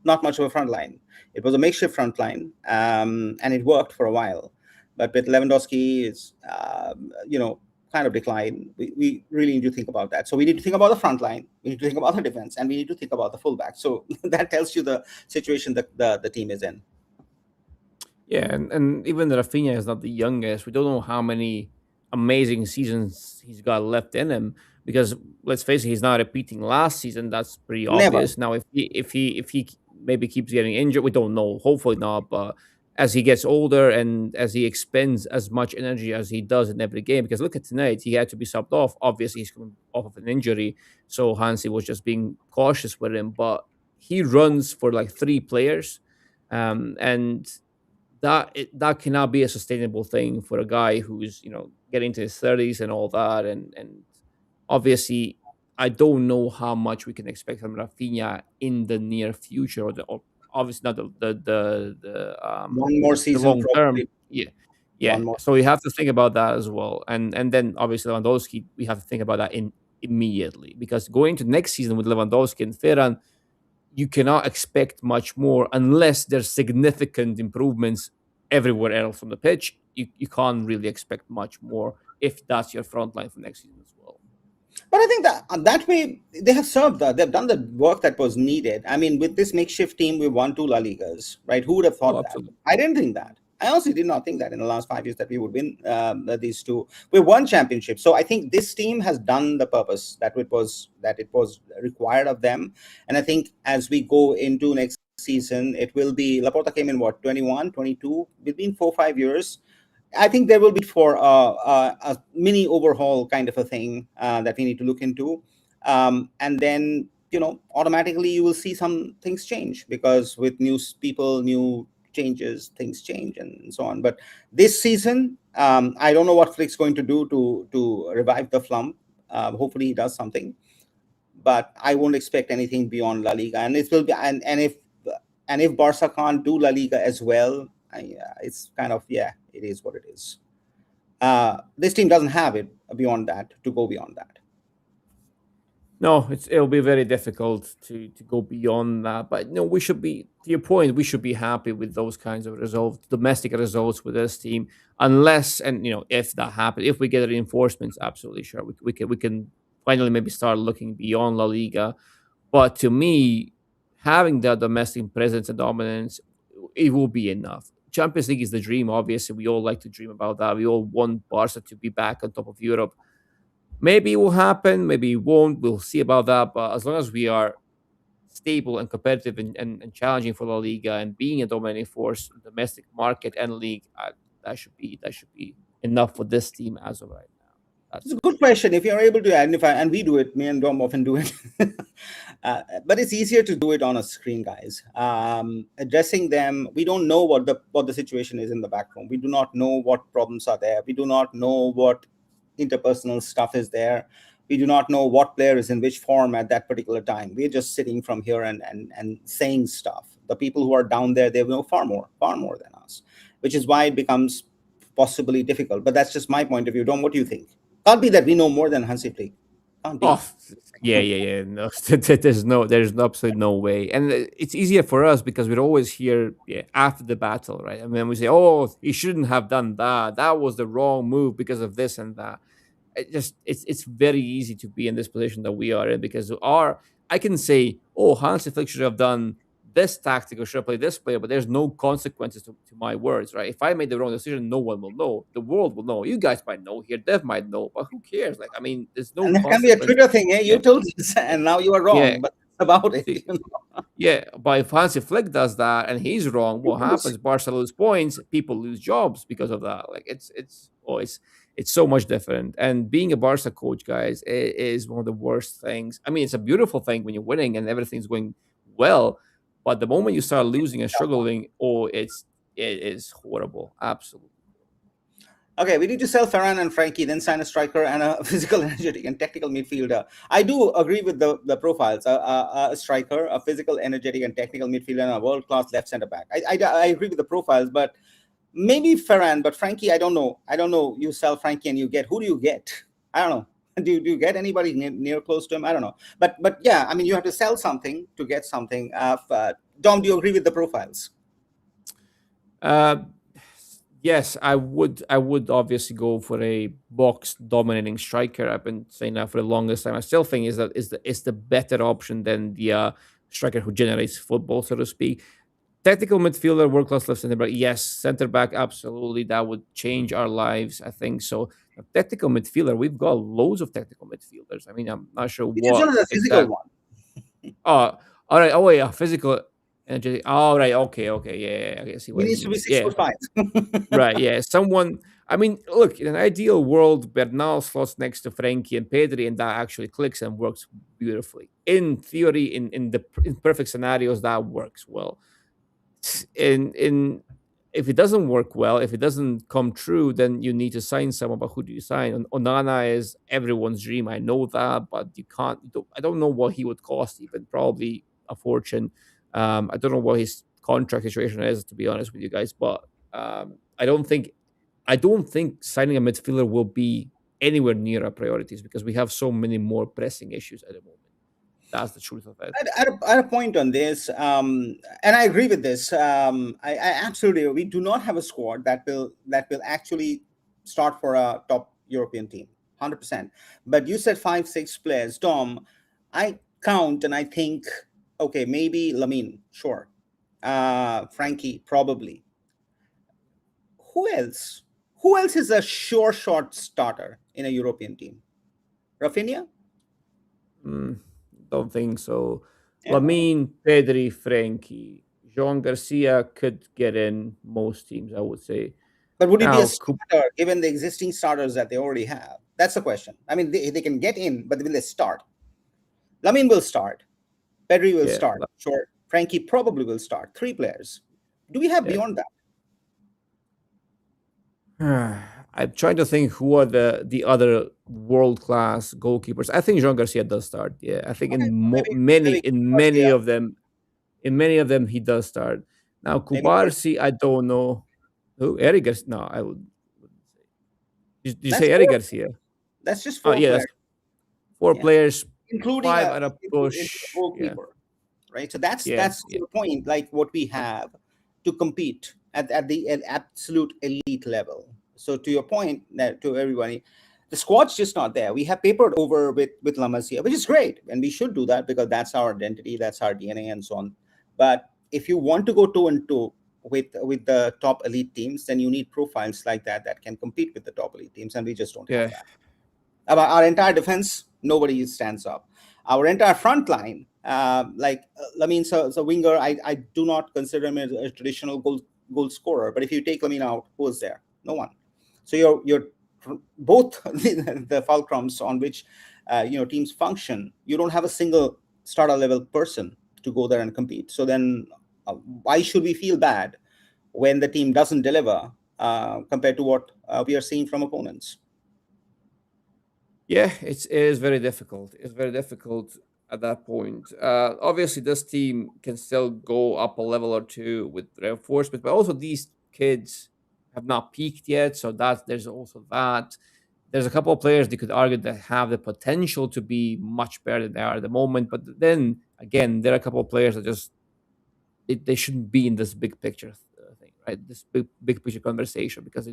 not much of a front line. It was a makeshift front line, and it worked for a while. But with Lewandowski, it's kind of decline. We really need to think about that. So we need to think about the front line. We need to think about the defense, and we need to think about the fullback. So that tells you the situation that the team is in. Yeah, and even Rafinha is not the youngest. We don't know how many amazing seasons he's got left in him because let's face it, he's not repeating last season. That's pretty Never. obvious. Now, if he maybe keeps getting injured, we don't know. Hopefully not. But as he gets older and as he expends as much energy as he does in every game, because look at tonight, he had to be subbed off. Obviously, he's coming off of an injury, so Hansi was just being cautious with him. But he runs for like three players, and that cannot be a sustainable thing for a guy who's getting to his 30s and all that, and obviously I don't know how much we can expect from Rafinha in the near future, or obviously not One more the season, long term. probably. Yeah, yeah. One more. So we have to think about that as well, and then obviously Lewandowski, we have to think about that in immediately because going to next season with Lewandowski and Ferran, you cannot expect much more unless there's significant improvements everywhere else on the pitch. You can't really expect much more if that's your front line for next season as well. But I think that that way they have served that. They've done the work that was needed. I mean, with this makeshift team, we won two La Ligas, right? Who would have Oh, thought that? absolutely. I didn't think that. I honestly did not think that in the last 5 years that we would win these two. We won championships, so I think this team has done the purpose that it was required of them. And I think as we go into next season, it will be Laporta came in what 21, 22 within 4 5 years. I think there will be for a mini overhaul kind of a thing that we need to look into, and then automatically you will see some things change because with new people, new changes, things change and so on. But this season, I don't know what Flick's going to do to revive the flump. Hopefully, he does something, but I won't expect anything beyond La Liga, and it will be and if Barca can't do La Liga as well, it's kind of yeah, it is what it is. This team doesn't have it beyond that to go beyond that. No, it'll be very difficult to go beyond that. But no, we should be to your point. We should be happy with those kinds of results, domestic results with this team, unless and if that happens, if we get reinforcements, absolutely sure we can finally maybe start looking beyond La Liga. But to me, having that domestic presence and dominance, it will be enough. Champions League is the dream. Obviously, we all like to dream about that. We all want Barca to be back on top of Europe. Maybe it will happen, maybe it won't. We'll see about that. But as long as we are stable and competitive and challenging for La Liga and being a dominating force in the domestic market and league, that should be enough for this team as of right now. It's That's a good question. If you're able to identify, and we do it, me and Dom often do it, but it's easier to do it on a screen, guys. Addressing them, we don't know what the situation is in the back room. We do not know what problems are there. We do not know what interpersonal stuff is there. We do not know what player is in which form at that particular time. We're just sitting from here and saying stuff. The people who are down there, they know far more than us, which is why it becomes possibly difficult. But that's just my point of view. Dom, what do you think? Can't be that we know more than Hansi Flick. Can't Oh, be. yeah, yeah, yeah. No, there's absolutely no way. And it's easier for us because we're always here, yeah, after the battle, right? I mean, we say, "Oh, he shouldn't have done that. That was the wrong move because of this and that." It's very easy to be in this position that we are in because our I can say, oh, Hansi Flick should have done this tactic or should have played this player, but there's no consequences to my words, right? If I made the wrong decision, no one will know. The world will know. You guys might know here, Dev might know, but who cares? Like, I mean, there's no And that can be a consequence. Twitter thing. Hey, you Yeah, told us, yeah, and now you are yeah. wrong. But that's about it. See, yeah, but if Hansi Flick does that and he's wrong, You what lose. happens? Barca lose points, people lose jobs because of that. Like it's so much different. And being a Barca coach, guys, is one of the worst things. I mean, it's a beautiful thing when you're winning and everything's going well, but the moment you start losing and struggling, oh, it is horrible. Absolutely. Okay, we need to sell Ferran and Frankie, then sign a striker and a physical, energetic, and technical midfielder. I do agree with the profiles: a striker, a physical, energetic, and technical midfielder, and a world class left centre back. I agree with the profiles, but maybe Ferran, but Frankie, I don't know. I don't know. You sell Frankie and you get, who do you get? I don't know. Do you get anybody near close to him? I don't know. But yeah, I mean, you have to sell something to get something. Dom, do you agree with the profiles? Uh, yes, I would obviously go for a box dominating striker. I've been saying that for the longest time. I still think is the better option than the striker who generates football, so to speak. Technical midfielder, world class left center back. Yes, center back, absolutely. That would change our lives. I think so. A technical midfielder, we've got loads of technical midfielders. I mean, I'm not sure We just what wanted a physical exact. one. Oh, all right. Oh, yeah, physical energy. All right. Okay. Okay. Yeah. Yeah, yeah, okay, I see He what it needs to be means. six Yeah. foot five. Right. Yeah. Someone. I mean, look. In an ideal world, Bernal slots next to Frankie and Pedri, and that actually clicks and works beautifully. In theory, in perfect scenarios, that works well. In if it doesn't work well, if it doesn't come true, then you need to sign someone. But who do you sign? Onana is everyone's dream. I know that, but you can't. I don't know what he would cost. Even probably a fortune. I don't know what his contract situation is, to be honest with you guys. But I don't think signing a midfielder will be anywhere near our priorities because we have so many more pressing issues at the moment. That's the truth of it. I had a point on this, and I agree with this. I absolutely, we do not have a squad that will actually start for a top European team, 100%. But you said 5 6 players, Tom. I count and I think, okay, maybe Lamine, sure, Frankie, probably. Who else? Who else is a sure shot starter in a European team? Rafinha? Mm, don't think so. Yeah, Lamine, Pedri, Frankie, Jean Garcia could get in most teams, I would say. but would he be a Now, starter given the existing starters that they already have? That's the question. I mean, they can get in, but will they start? Lamine will start. Pedri will yeah, start. Sure. Frankie probably will start. 3 players. Do we have yeah. beyond that? I'm trying to think who are the other world class goalkeepers. I think Jean Garcia does start. Yeah, I think Okay, in so maybe in many Garcia, of them he does start. Now maybe Kubarsi, I don't know who Eric Garcia. No, I wouldn't say. Did you that's say Eric four. Garcia? That's just Oh four yeah, that's players. four Yeah, players, including five at a into the push. Yeah, goalkeeper. Right? So that's yeah, that's yeah. the point. Like what we have to compete at the absolute elite level. So to your point, that to everybody, the squad's just not there. We have papered over with La Masia, which is great, and we should do that because that's our identity, that's our DNA, and so on. But if you want to go two and two with the top elite teams, then you need profiles like that can compete with the top elite teams, and we just don't have Yeah. that. About our entire defense, nobody stands up. Our entire front line, Lamine, so Winger, I do not consider him a traditional goal scorer. But if you take Lamine out, who is there? No one. So you're both the fulcrums on which teams function. You don't have a single starter level person to go there and compete. So then, why should we feel bad when the team doesn't deliver compared to what we are seeing from opponents? Yeah, it is very difficult. It's very difficult at that point. Obviously, this team can still go up a level or two with reinforcement, but also these kids have not peaked yet, so that there's also that. There's a couple of players they could argue that have the potential to be much better than they are at the moment. But then again, there are a couple of players that just they shouldn't be in this big picture thing, right? This big picture conversation because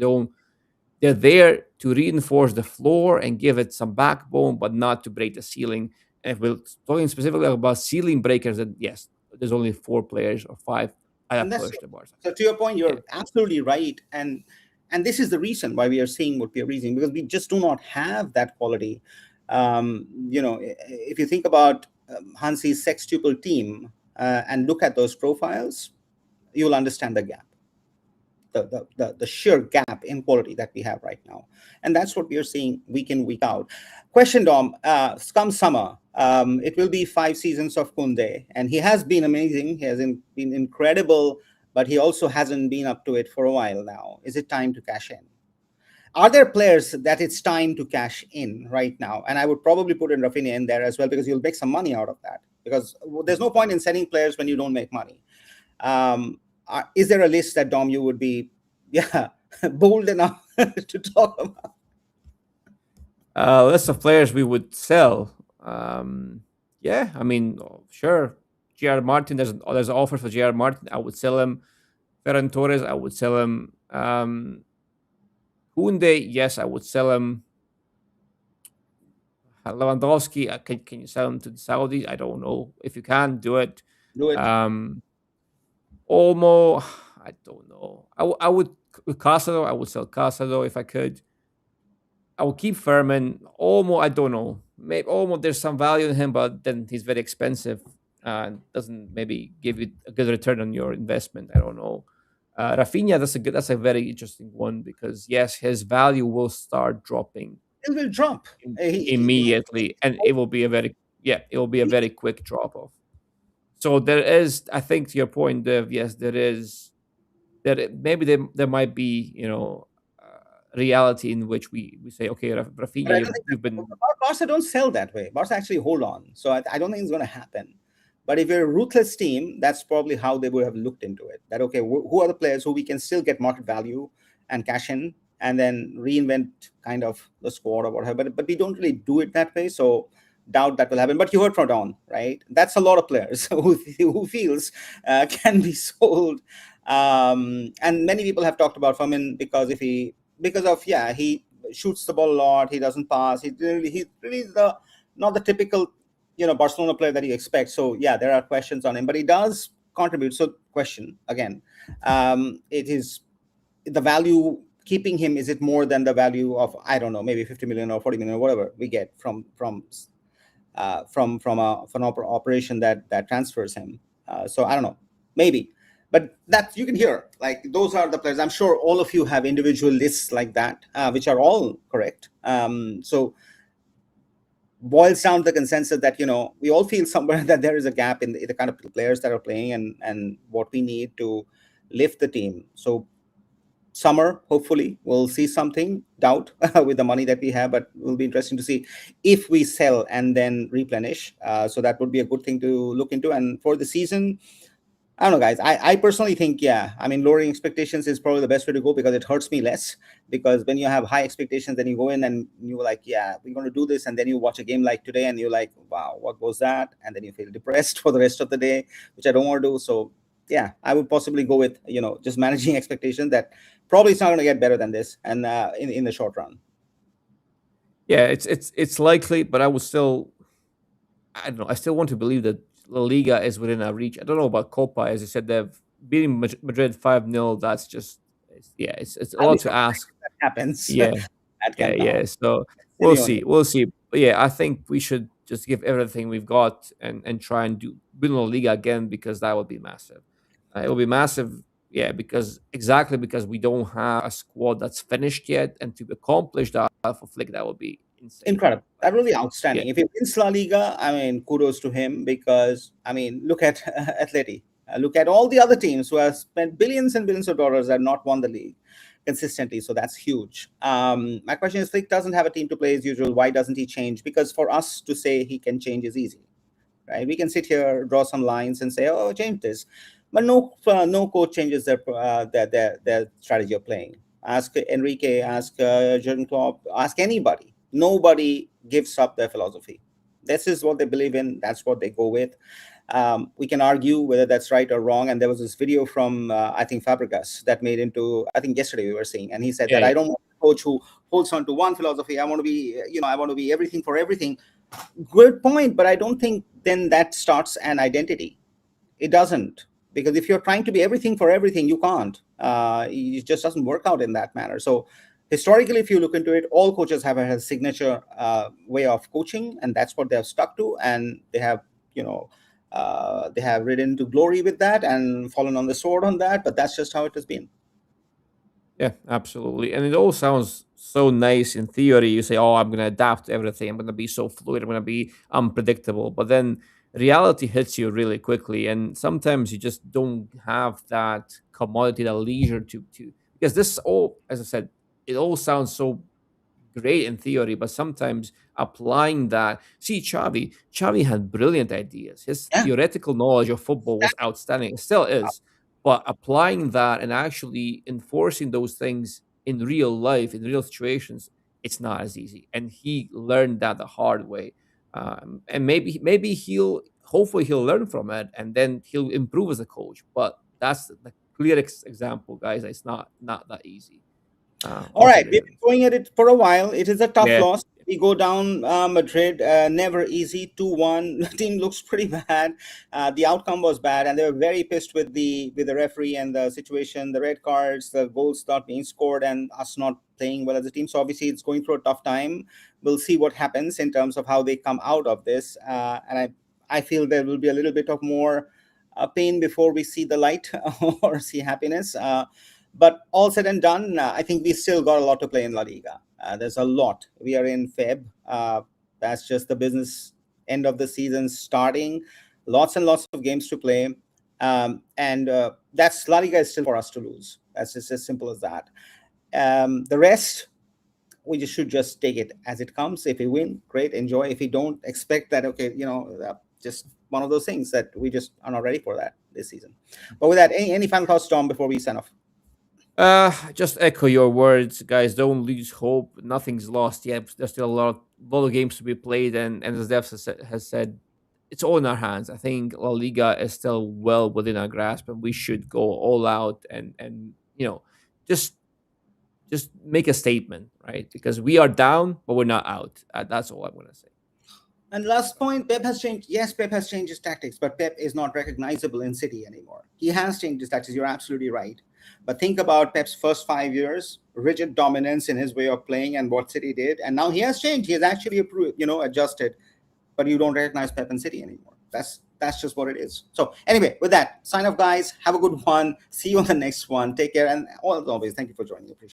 they're there to reinforce the floor and give it some backbone, but not to break the ceiling. And if we're talking specifically about ceiling breakers, then yes, there's only four players or five I And that's push the Barca. so. To your point, Yeah. you're absolutely right, and this is the reason why we are seeing what we are reading, because we just do not have that quality. If you think about Hansi's sextuple team and look at those profiles, you'll understand the gap, the sheer gap in quality that we have right now. And that's what we are seeing week in, week out. Question, Dom, come summer, it will be 5 seasons of Kunde, and he has been amazing. He has been incredible, but he also hasn't been up to it for a while now. Is it time to cash in? Are there players that it's time to cash in right now? And I would probably put in Rafinha in there as well, because you'll make some money out of that. Because there's no point in selling players when you don't make money. Is there a list that, Dom, you would be, yeah, bold enough to talk about? List of players we would sell. Yeah, I mean, sure. J.R. Martin, there's an offer for J.R. Martin. I would sell him. Ferran Torres, I would sell him. Koundé, yes, I would sell him. Lewandowski, can you sell him to the Saudis? I don't know. If you can, do it. Do it. Um, Olmo, I don't know. I would Casado. I would sell Casado if I could. I will keep Furman. Olmo, I don't know. Maybe Olmo, there's some value in him, but then he's very expensive and doesn't maybe give you a good return on your investment. I don't know. Rafinha, that's a very interesting one because yes, his value will start dropping It will drop. immediately, and it will be it will be a very quick drop off. So there is, I think, to your point, Dev. Yes, there is maybe there might be reality in which we say, okay, But Rafinha, I don't think you've been Barca don't sell that way. Barca actually hold on. So I don't think it's going to happen. But if you're a ruthless team, that's probably how they would have looked into it. That, okay, who are the players who we can still get market value and cash in, and then reinvent kind of the squad or whatever. But we don't really do it that way. So doubt that will happen. But you heard from Don, right? That's a lot of players who feels can be sold. And many people have talked about Fermin because of, yeah, he shoots the ball a lot, he doesn't pass, he's really the not the typical Barcelona player that you expect. So yeah, there are questions on him, but he does contribute. So question again, it is the value keeping him, is it more than the value of, I don't know, maybe 50 million or 40 million or whatever we get from an operation that transfers him? So I don't know, maybe, but that you can hear, like, those are the players. I'm sure all of you have individual lists like that, which are all correct. So boils down to the consensus that we all feel somewhere that there is a gap in the kind of players that are playing and what we need to lift the team. So summer, hopefully we'll see something. Doubt with the money that we have, but it will be interesting to see if we sell and then replenish. So that would be a good thing to look into. And for the season, I don't know, guys. I personally think, yeah, I mean, lowering expectations is probably the best way to go, because it hurts me less. Because when you have high expectations, then you go in and you're like, yeah, we're going to do this. And then you watch a game like today and you're like, wow, what was that? And then you feel depressed for the rest of the day, which I don't want to do. So, yeah, I would possibly go with, just managing expectations that probably it's not going to get better than this, and in the short run. yeah, it's likely, but I don't know. I still want to believe that La Liga is within our reach. I don't know about Copa. As I said, they've beating Madrid 5-0. That's just it's a I'll be lot to surprised ask. if that happens Yeah, at yeah, Camp Nou. yeah. So we'll Genuinely. see. We'll see. But yeah, I think we should just give everything we've got and try and do win La Liga again because that would be massive. It will be massive. Yeah, because we don't have a squad that's finished yet, and to accomplish that for Flick, that would be insane. Incredible. That Like, really yeah, outstanding. If he wins La Liga, I mean, kudos to him, because, I mean, look at Atleti. Look at all the other teams who have spent billions and billions of dollars and not won the league consistently. So that's huge. My question is, Flick doesn't have a team to play as usual. Why doesn't he change? Because for us to say he can change is easy, right? We can sit here, draw some lines, and say, "Oh, change this," but no coach changes their strategy of playing. Ask Enrique, ask Jurgen Klopp, ask anybody. Nobody gives up their philosophy. This is what they believe in. That's what they go with. We can argue whether that's right or wrong. And there was this video from I think Fabregas that made into, I think yesterday we were seeing, and he said Yeah, that I yeah. don't want a coach who holds on to one philosophy. I want to be, I want to be everything for everything. Good point, but I don't think then that starts an identity. It doesn't, because if you're trying to be everything for everything, you can't. It just doesn't work out in that manner. So historically, if you look into it, all coaches have a signature way of coaching, and that's what they have stuck to, and they have, you know, they have ridden to glory with that and fallen on the sword on that. But that's just how it has been. Yeah, absolutely. And it all sounds so nice in theory. You say, "Oh, I'm going to adapt to everything. I'm going to be so fluid. I'm going to be unpredictable." But then reality hits you really quickly, and sometimes you just don't have that commodity, that leisure to because this all, as I said, it all sounds so great in theory, but sometimes applying that. See, Xavi had brilliant ideas. His Yeah. theoretical knowledge of football was outstanding. It still is. But applying that and actually enforcing those things in real life, in real situations, it's not as easy. And he learned that the hard way. And maybe hopefully he'll learn from it, and then he'll improve as a coach. But that's the clear example, guys. It's not that easy All right, we've altogether. been going at it for a while. It is a tough Yeah. loss. We go down Madrid, never easy. 2-1. The team looks pretty bad. The outcome was bad, and they were very pissed with the referee and the situation, the red cards, the goals not being scored, and us not playing well as a team. So obviously, it's going through a tough time. We'll see what happens in terms of how they come out of this. And I feel there will be a little bit of more pain before we see the light or see happiness. But all said and done, I think we still got a lot to play in La Liga. There's a lot. We are in Feb. That's just the business end of the season starting. Lots and lots of games to play. And that's La Liga is still for us to lose. That's just as simple as that. The rest, we just should just take it as it comes. If we win, great, enjoy. If we don't, expect that, okay, just one of those things that we just are not ready for that this season. But with that, any final thoughts, Tom, before we sign off? Just echo your words, guys. Don't lose hope. Nothing's lost yet. There's still lot of games to be played, and as Dev has said, it's all in our hands. I think La Liga is still well within our grasp, and we should go all out and just just make a statement, right? Because we are down, but we're not out. That's all I'm gonna say. And last point, Pep has changed. Yes, Pep has changed his tactics, but Pep is not recognizable in City anymore. He has changed his tactics. You're absolutely right. But think about Pep's first 5 years, rigid dominance in his way of playing and what City did. And now he has changed. He has actually adjusted. But you don't recognize Pep in City anymore. That's just what it is. So anyway, with that, sign off, guys. Have a good one. See you on the next one. Take care. And as always, thank you for joining. Appreciate it.